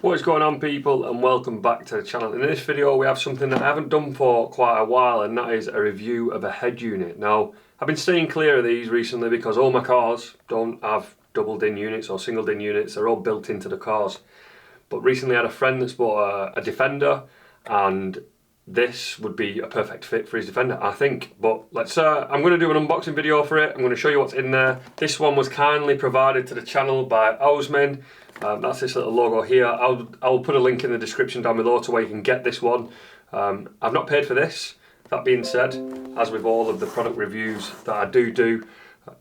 What is going on, people, and welcome back to the channel. In this video we have something that I haven't done for quite a while, and that is a review of a head unit. Now, I've been staying clear of these recently because all my cars don't have double DIN units or single DIN units. They're all built into the cars. But recently I had a friend that's bought a Defender, and this would be a perfect fit for his Defender, I think. But I'm going to do an unboxing video for it. I'm going to show you what's in there. This one was kindly provided to the channel by Ousmin. That's this little logo here. I'll put a link in the description down below to where you can get this one. I've not paid for this. That being said, as with all of the product reviews that I do,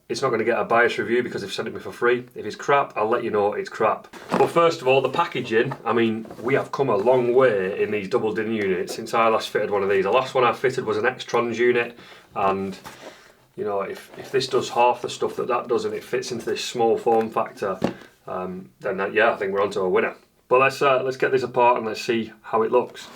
it's not going to get a biased review because they've sent it me for free. If it's crap, I'll let you know it's crap. But first of all, the packaging. I mean, we have come a long way in these double DIN units since I last fitted one of these. The last one I fitted was an X-Trons unit, and you know, if this does half the stuff that does and it fits into this small form factor, then yeah, I think we're onto a winner. But let's get this apart and let's see how it looks.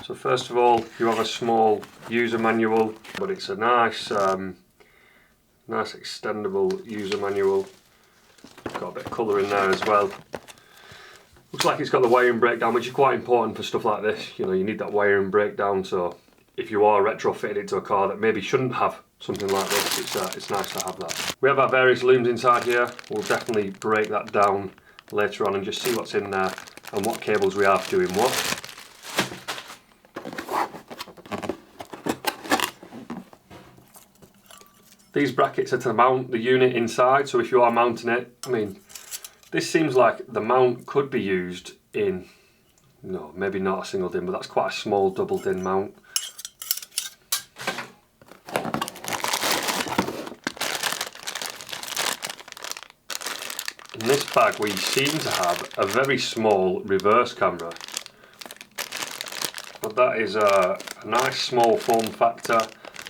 So first of all, you have a small user manual, but it's a nice extendable user manual. Got a bit of colour in there as well. Looks like it's got the wiring breakdown, which is quite important for stuff like this. You know, you need that wiring breakdown, so if you are retrofitted into a car that maybe shouldn't have something like this, it's nice to have that. We have our various looms inside here. We'll definitely break that down later on and just see what's in there and what cables we have doing what. These brackets are to mount the unit inside, so if you are mounting it, I mean, this seems like the mount could be used in, no, maybe not a single DIN, but that's quite a small double DIN mount. In this bag we seem to have a very small reverse camera, but that is a nice small form factor.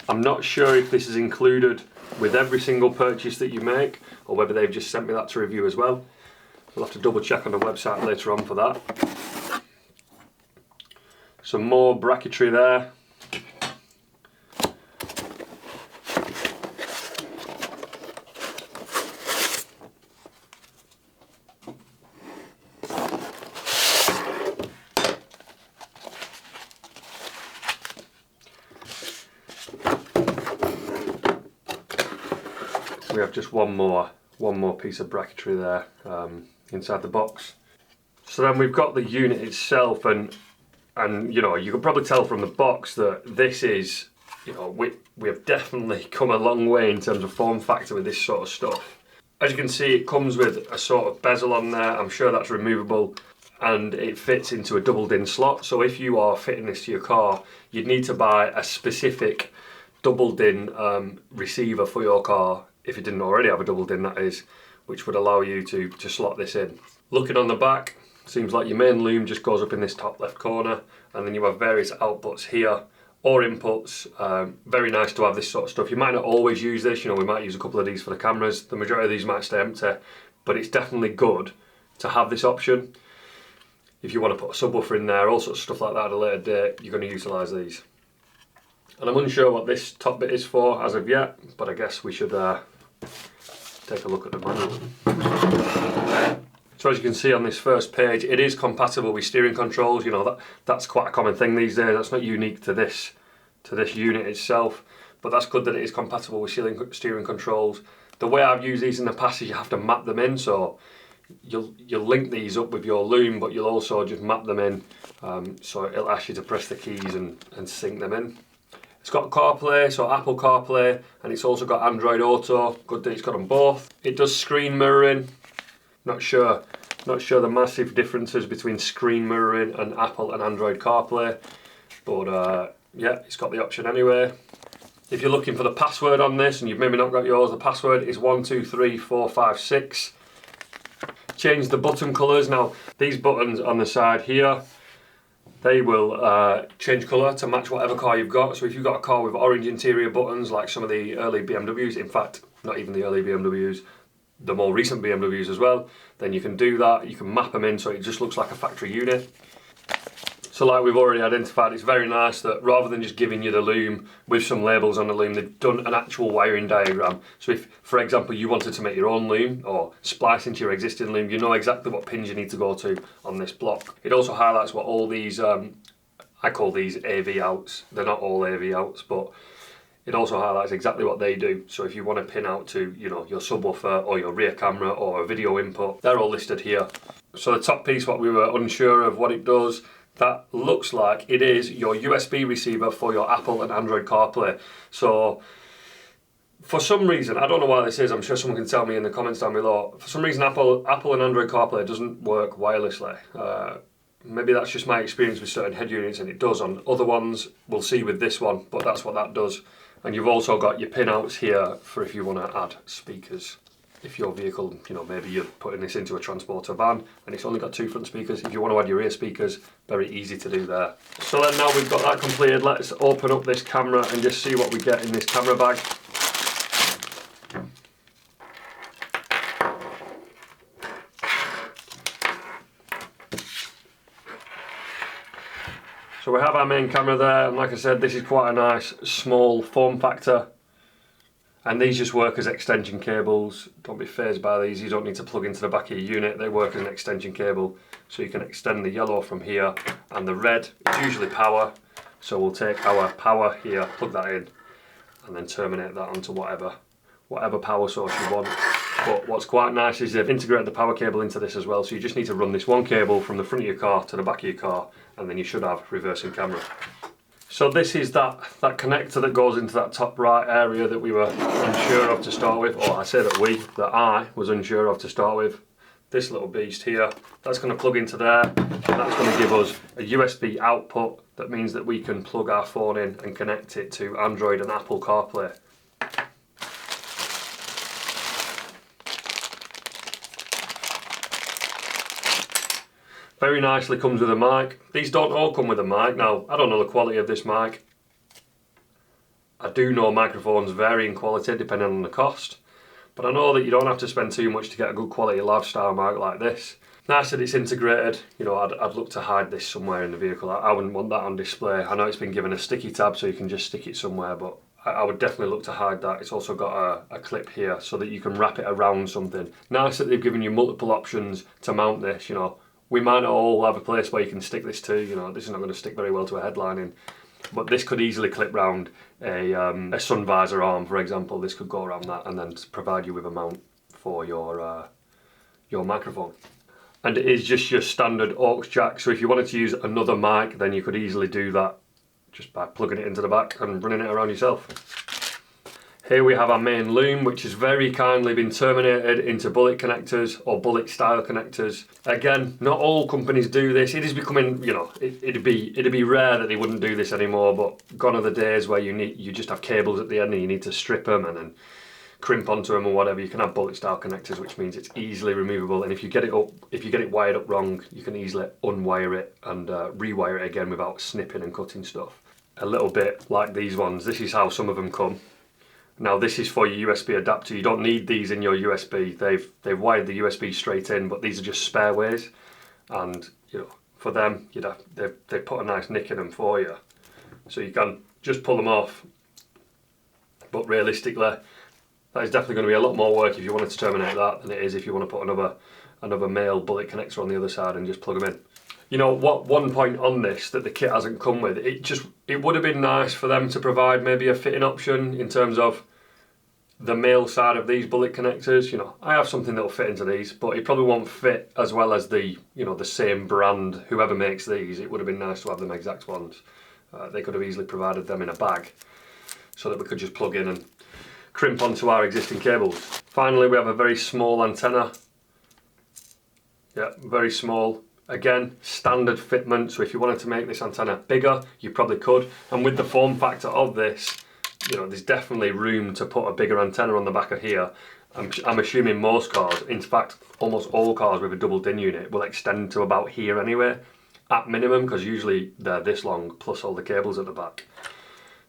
I'm not sure if this is included with every single purchase that you make, or whether they've just sent me that to review as well. We'll have to double check on the website later on for that. Some more bracketry there. We have just one more piece of bracketry there inside the box. So then we've got the unit itself, and you know, you can probably tell from the box that this is, you know, we have definitely come a long way in terms of form factor with this sort of stuff. As you can see, it comes with a sort of bezel on there. I'm sure that's removable, and it fits into a double DIN slot. So if you are fitting this to your car, you'd need to buy a specific double DIN receiver for your car, if you didn't already have a double DIN, that is, which would allow you to slot this in. Looking on the back, seems like your main loom just goes up in this top left corner, and then you have various outputs here or inputs. Very nice to have this sort of stuff. You might not always use this, you know, we might use a couple of these for the cameras. The majority of these might stay empty, but it's definitely good to have this option. If you want to put a subwoofer in there, all sorts of stuff like that at a later date, you're going to utilise these. And I'm unsure what this top bit is for as of yet, but I guess we should take a look at the manual. So as you can see on this first page, it is compatible with steering controls. You know, that's quite a common thing these days. That's not unique to this unit itself, but that's good that it is compatible with steering controls. The way I've used these in the past is you have to map them in, so you'll link these up with your loom, but you'll also just map them in, so it'll ask you to press the keys and sync them in. It's got CarPlay, so Apple CarPlay, and it's also got Android Auto. Good that it's got them both. It does screen mirroring. Not sure the massive differences between screen mirroring and Apple and Android CarPlay, but yeah, it's got the option anyway. If you're looking for the password on this and you've maybe not got yours, the password is 123456. Change the button colours. Now, these buttons on the side here, they will change colour to match whatever car you've got. So if you've got a car with orange interior buttons like some of the early BMWs, in fact, not even the early BMWs, the more recent BMWs as well, then you can do that. You can map them in so it just looks like a factory unit. So like we've already identified, it's very nice that rather than just giving you the loom with some labels on the loom, they've done an actual wiring diagram. So if, for example, you wanted to make your own loom or splice into your existing loom, you know exactly what pins you need to go to on this block. It also highlights what all these, I call these AV outs. They're not all AV outs, but it also highlights exactly what they do. So if you want to pin out to, you know, your subwoofer or your rear camera or a video input, they're all listed here. So the top piece, what we were unsure of what it does, that looks like it is your USB receiver for your Apple and Android CarPlay. So for some reason, I don't know why this is, I'm sure someone can tell me in the comments down below. For some reason Apple and Android CarPlay doesn't work wirelessly. Maybe that's just my experience with certain head units, and it does on other ones. We'll see with this one, but that's what that does. And you've also got your pin outs here for if you want to add speakers. If your vehicle, you know, maybe you're putting this into a transporter van and it's only got 2 front speakers, if you want to add your rear speakers, very easy to do there. So then now we've got that completed, let's open up this camera and just see what we get in this camera bag. So we have our main camera there, and like I said, this is quite a nice small form factor. And these just work as extension cables. Don't be fazed by these, you don't need to plug into the back of your unit. They work as an extension cable, so you can extend the yellow from here, and the red is usually power. So we'll take our power here, plug that in, and then terminate that onto whatever power source you want. But what's quite nice is they've integrated the power cable into this as well, so you just need to run this one cable from the front of your car to the back of your car, and then you should have reversing camera. So this is that connector that goes into that top right area that we were unsure of to start with, or I say that I was unsure of to start with. This little beast here, that's going to plug into there, and that's going to give us a USB output. That means that we can plug our phone in and connect it to Android and Apple CarPlay. Very nicely comes with a mic. These don't all come with a mic. Now, I don't know the quality of this mic. I do know microphones vary in quality depending on the cost, but I know that you don't have to spend too much to get a good quality lifestyle mic like this. Nice that it's integrated. You know, I'd look to hide this somewhere in the vehicle. I wouldn't want that on display. I know it's been given a sticky tab so you can just stick it somewhere, but I would definitely look to hide that. It's also got a clip here so that you can wrap it around something. Nice that they've given you multiple options to mount this, you know. We might not all have a place where you can stick this to, you know, this is not going to stick very well to a headlining, but this could easily clip round a sun visor arm, for example. This could go around that and then provide you with a mount for your microphone. And it is just your standard aux jack, so if you wanted to use another mic, then you could easily do that just by plugging it into the back and running it around yourself. Here we have our main loom, which has very kindly been terminated into bullet connectors or bullet style connectors. Again, not all companies do this. It is becoming, you know, it'd be rare that they wouldn't do this anymore, but gone are the days where you just have cables at the end and you need to strip them and then crimp onto them or whatever. You can have bullet style connectors, which means it's easily removable, and if you get it wired up wrong, you can easily unwire it and rewire it again without snipping and cutting stuff. A little bit like these ones. This is how some of them come. Now this is for your USB adapter. You don't need these in your USB. They've wired the USB straight in, but these are just spare ways. And you know, for them, they put a nice nick in them for you, so you can just pull them off. But realistically, that is definitely going to be a lot more work if you wanted to terminate that than it is if you want to put another male bullet connector on the other side and just plug them in. You know what? One point on this that the kit hasn't come with, it would have been nice for them to provide maybe a fitting option in terms of the male side of these bullet connectors. You know, I have something that'll fit into these, but it probably won't fit as well as the same brand, whoever makes these. It would have been nice to have them exact ones. They could have easily provided them in a bag so that we could just plug in and crimp onto our existing cables. Finally, we have a very small antenna. Yeah, very small. Again, standard fitment, so if you wanted to make this antenna bigger, you probably could. And with the form factor of this, you know, there's definitely room to put a bigger antenna on the back of here. I'm assuming most cars, in fact, almost all cars with a double DIN unit will extend to about here anyway, at minimum, because usually they're this long, plus all the cables at the back.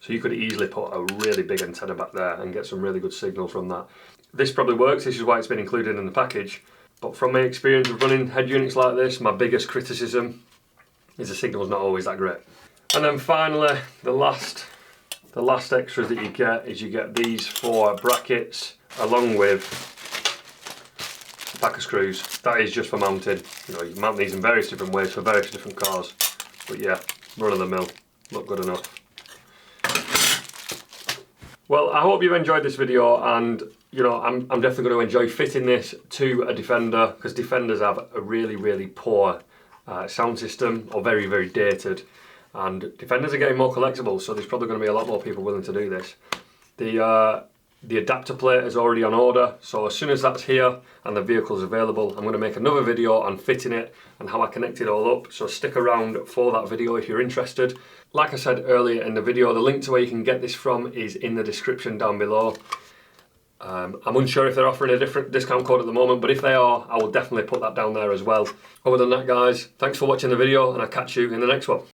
So you could easily put a really big antenna back there and get some really good signal from that. This probably works, this is why it's been included in the package. But from my experience of running head units like this, my biggest criticism is the signal's not always that great. And then finally, the last extras that you get is you get these 4 brackets along with a pack of screws. That is just for mounting. You know, you mount these in various different ways for various different cars. But yeah, run of the mill, look good enough. Well, I hope you've enjoyed this video, and you know, I'm definitely going to enjoy fitting this to a Defender, because Defenders have a really poor sound system, or very dated, and Defenders are getting more collectible, so there's probably going to be a lot more people willing to do this. The adapter plate is already on order, so as soon as that's here and the vehicle's available, I'm going to make another video on fitting it and how I connect it all up, so stick around for that video if you're interested. Like I said earlier in the video, the link to where you can get this from is in the description down below. I'm unsure if they're offering a different discount code at the moment, but if they are, I will definitely put that down there as well. Other than that, guys, thanks for watching the video, and I'll catch you in the next one.